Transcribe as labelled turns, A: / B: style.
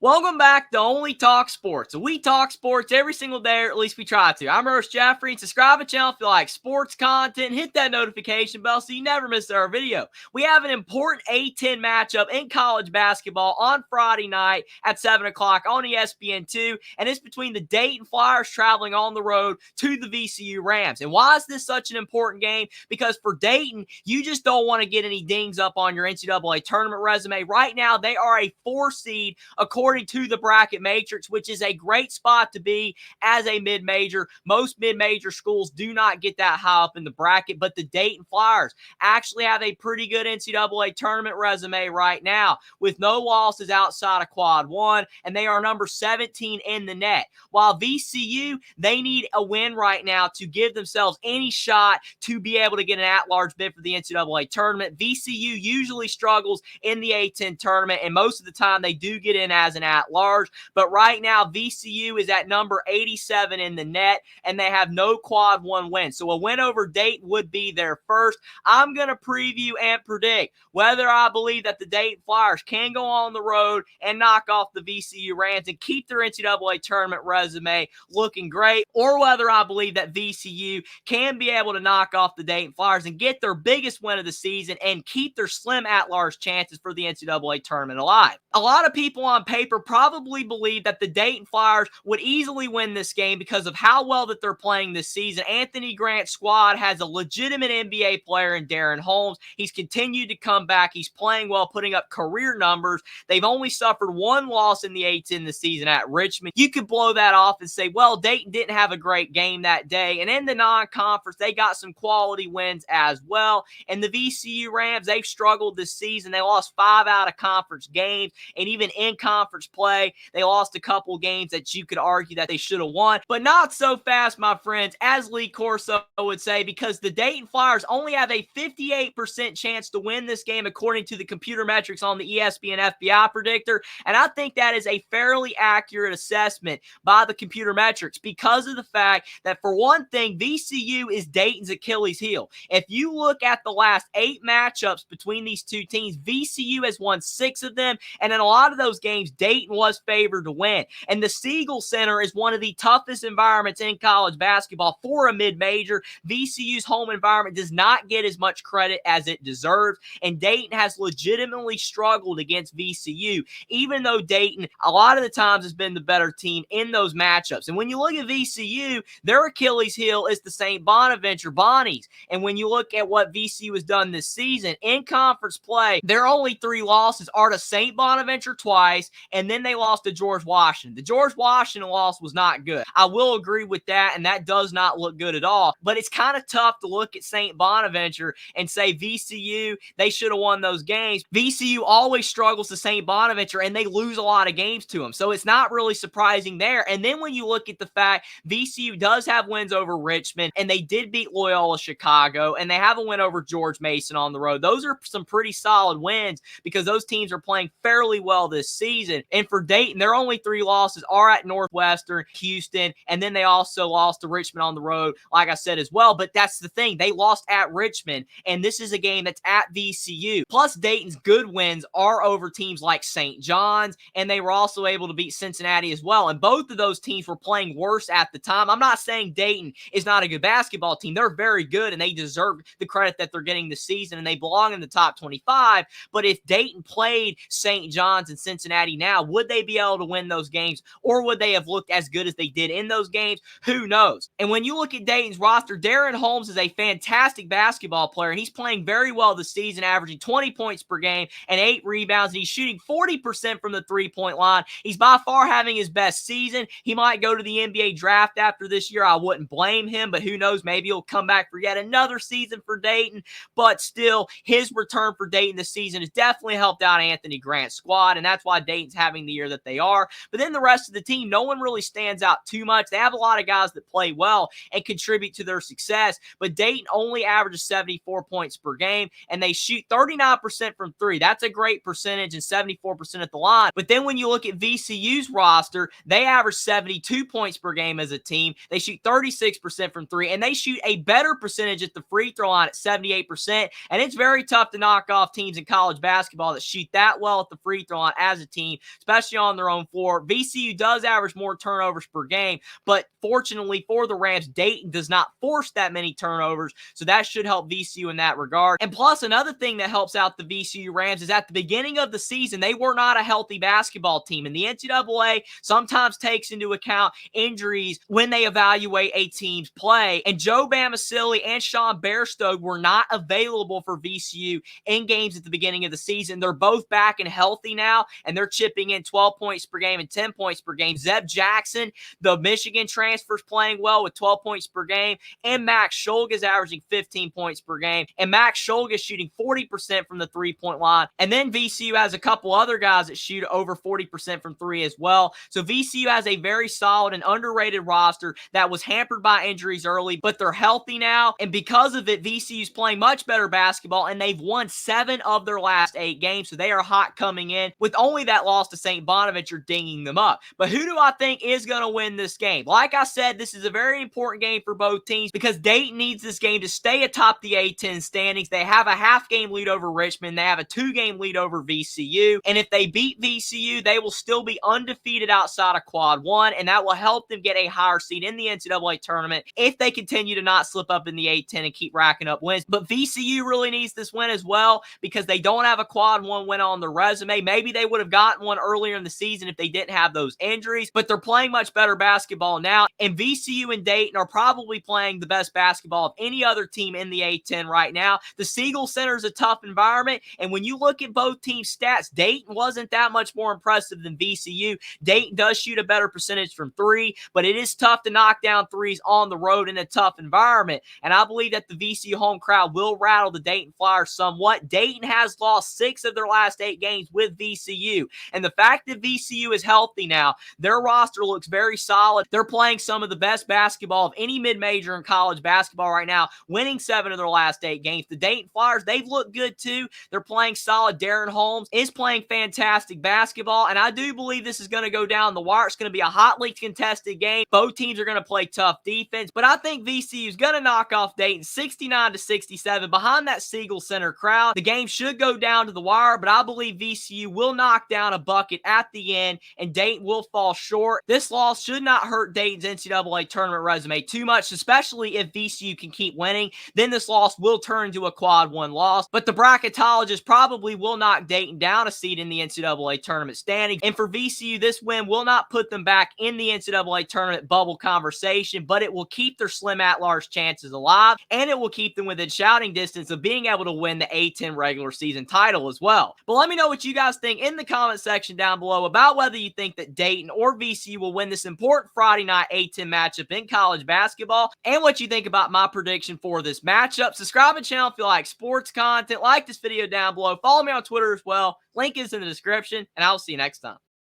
A: Welcome back to Only Talk Sports. We talk sports every single day, or at least we try to. I'm Roach Jeffrey, and subscribe to the channel if you like sports content. Hit that notification bell so you never miss our video. We have an important A-10 matchup in college basketball on Friday night at 7 o'clock on ESPN2, and it's between the Dayton Flyers traveling on the road to the VCU Rams. And why is this such an important game? Because for Dayton, you just don't want to get any dings up on your NCAA tournament resume. Right now, they are a 4 seed according to the bracket matrix, which is a great spot to be as a mid-major. Most mid-major schools do not get that high up in the bracket, but the Dayton Flyers actually have a pretty good NCAA tournament resume right now with no losses outside of quad 1, and they are number 17 in the net. While VCU, they need a win right now to give themselves any shot to be able to get an at-large bid for the NCAA tournament. VCU usually struggles in the A-10 tournament, and most of the time they do get in as an at-large, but right now VCU is at number 87 in the net, and they have no quad 1 win. So a win over Dayton would be their first. I'm going to preview and predict whether I believe that the Dayton Flyers can go on the road and knock off the VCU Rams and keep their NCAA tournament resume looking great, or whether I believe that VCU can be able to knock off the Dayton Flyers and get their biggest win of the season and keep their slim at-large chances for the NCAA tournament alive. A lot of people on paper probably believe that the Dayton Flyers would easily win this game because of how well that they're playing this season. Anthony Grant's squad has a legitimate NBA player in Daron Holmes. He's continued to come back. He's playing well, putting up career numbers. They've only suffered 1 loss in the A-10 this season at Richmond. You could blow that off and say, well, Dayton didn't have a great game that day. And in the non-conference, they got some quality wins as well. And the VCU Rams, they've struggled this season. They lost 5 out of conference games, and even in conference play, they lost a couple games that you could argue that they should have won, but not so fast, my friends, as Lee Corso would say, because the Dayton Flyers only have a 58% chance to win this game according to the computer metrics on the ESPN FPI predictor, and I think that is a fairly accurate assessment by the computer metrics because of the fact that, for one thing, VCU is Dayton's Achilles heel. If you look at the last 8 matchups between these two teams, VCU has won 6 of them, and in a lot of those games, Dayton was favored to win. And the Siegel Center is one of the toughest environments in college basketball for a mid-major. VCU's home environment does not get as much credit as it deserves, and Dayton has legitimately struggled against VCU, even though Dayton a lot of the times has been the better team in those matchups. And when you look at VCU, their Achilles heel is the St. Bonaventure Bonnies. And when you look at what VCU has done this season in conference play, their only 3 losses are to St. Bonaventure twice, and then they lost to George Washington. The George Washington loss was not good. I will agree with that, and that does not look good at all. But it's kind of tough to look at St. Bonaventure and say VCU, they should have won those games. VCU always struggles to St. Bonaventure, and they lose a lot of games to them. So it's not really surprising there. And then when you look at the fact VCU does have wins over Richmond, and they did beat Loyola Chicago, and they have a win over George Mason on the road. Those are some pretty solid wins because those teams are playing fairly well this season. And for Dayton, their only 3 losses are at Northwestern, Houston, and then they also lost to Richmond on the road, like I said as well. But that's the thing. They lost at Richmond, and this is a game that's at VCU. Plus, Dayton's good wins are over teams like St. John's, and they were also able to beat Cincinnati as well. And both of those teams were playing worse at the time. I'm not saying Dayton is not a good basketball team. They're very good, and they deserve the credit that they're getting this season, and they belong in the top 25. But if Dayton played St. John's and Cincinnati now, would they be able to win those games, or would they have looked as good as they did in those games? Who knows? And when you look at Dayton's roster, Daron Holmes is a fantastic basketball player, and he's playing very well this season, averaging 20 points per game and 8 rebounds, and he's shooting 40% from the three-point line. He's by far having his best season. He might go to the NBA draft after this year. I wouldn't blame him, but who knows? Maybe he'll come back for yet another season for Dayton. But still, his return for Dayton this season has definitely helped out Anthony Grant's squad, and that's why Dayton's having the year that they are. But then the rest of the team, no one really stands out too much. They have a lot of guys that play well and contribute to their success, but Dayton only averages 74 points per game, and they shoot 39% from 3. That's a great percentage, and 74% at the line. But then when you look at VCU's roster, they average 72 points per game as a team. They shoot 36% from 3, and they shoot a better percentage at the free throw line at 78%, and it's very tough to knock off teams in college basketball that shoot that well at the free throw line as a team. especially on their own floor. VCU does average more turnovers per game, but fortunately for the Rams, Dayton does not force that many turnovers, so that should help VCU in that regard. And plus, another thing that helps out the VCU Rams is at the beginning of the season, they were not a healthy basketball team, and the NCAA sometimes takes into account injuries when they evaluate a team's play, and Joe Bamisile and Sean Bairstow were not available for VCU in games at the beginning of the season. They're both back and healthy now, and they're chipping in 12 points per game and 10 points per game. Zeb Jackson, the Michigan transfer, is playing well with 12 points per game, and Max Shulga is averaging 15 points per game, and Max Shulga is shooting 40% from the three-point line. And then VCU has a couple other guys that shoot over 40% from three as well. So VCU has a very solid and underrated roster that was hampered by injuries early, but they're healthy now, and because of it, VCU's playing much better basketball, and they've won 7 of their last 8 games, so they are hot coming in. With only that loss to St. Bonaventure dinging them up. But who do I think is going to win this game? Like I said, this is a very important game for both teams because Dayton needs this game to stay atop the A10 standings. They have a half-game lead over Richmond. They have a 2-game lead over VCU, and if they beat VCU, they will still be undefeated outside of Quad 1, and that will help them get a higher seed in the NCAA tournament if they continue to not slip up in the A10 and keep racking up wins. But VCU really needs this win as well because they don't have a Quad 1 win on their resume. Maybe they would have gotten one earlier in the season if they didn't have those injuries, but they're playing much better basketball now, and VCU and Dayton are probably playing the best basketball of any other team in the A10 right now. The Siegel Center is a tough environment, and when you look at both teams' stats, Dayton wasn't that much more impressive than VCU. Dayton does shoot a better percentage from three, but it is tough to knock down threes on the road in a tough environment, and I believe that the VCU home crowd will rattle the Dayton Flyers somewhat. Dayton has lost 6 of their last 8 games with VCU, and the fact that VCU is healthy now, their roster looks very solid. They're playing some of the best basketball of any mid-major in college basketball right now, winning 7 of their last 8 games. The Dayton Flyers, they've looked good too. They're playing solid. Daron Holmes is playing fantastic basketball, and I do believe this is going to go down the wire. It's going to be a hotly contested game. Both teams are going to play tough defense, but I think VCU is going to knock off Dayton 69-67 behind that Siegel Center crowd. The game should go down to the wire, but I believe VCU will knock down a bucket at the end, and Dayton will fall short. This loss should not hurt Dayton's NCAA tournament resume too much, especially if VCU can keep winning. Then this loss will turn into a Quad 1 loss, but the bracketologists probably will knock Dayton down a seed in the NCAA tournament standings, and for VCU, this win will not put them back in the NCAA tournament bubble conversation, but it will keep their slim at-large chances alive, and it will keep them within shouting distance of being able to win the A10 regular season title as well. But let me know what you guys think in the comment section down below about whether you think that Dayton or VCU will win this important Friday night A10 matchup in college basketball, and what you think about my prediction for this matchup. Subscribe to the channel if you like sports content. Like this video down below. Follow me on Twitter as well. Link is in the description, and I'll see you next time.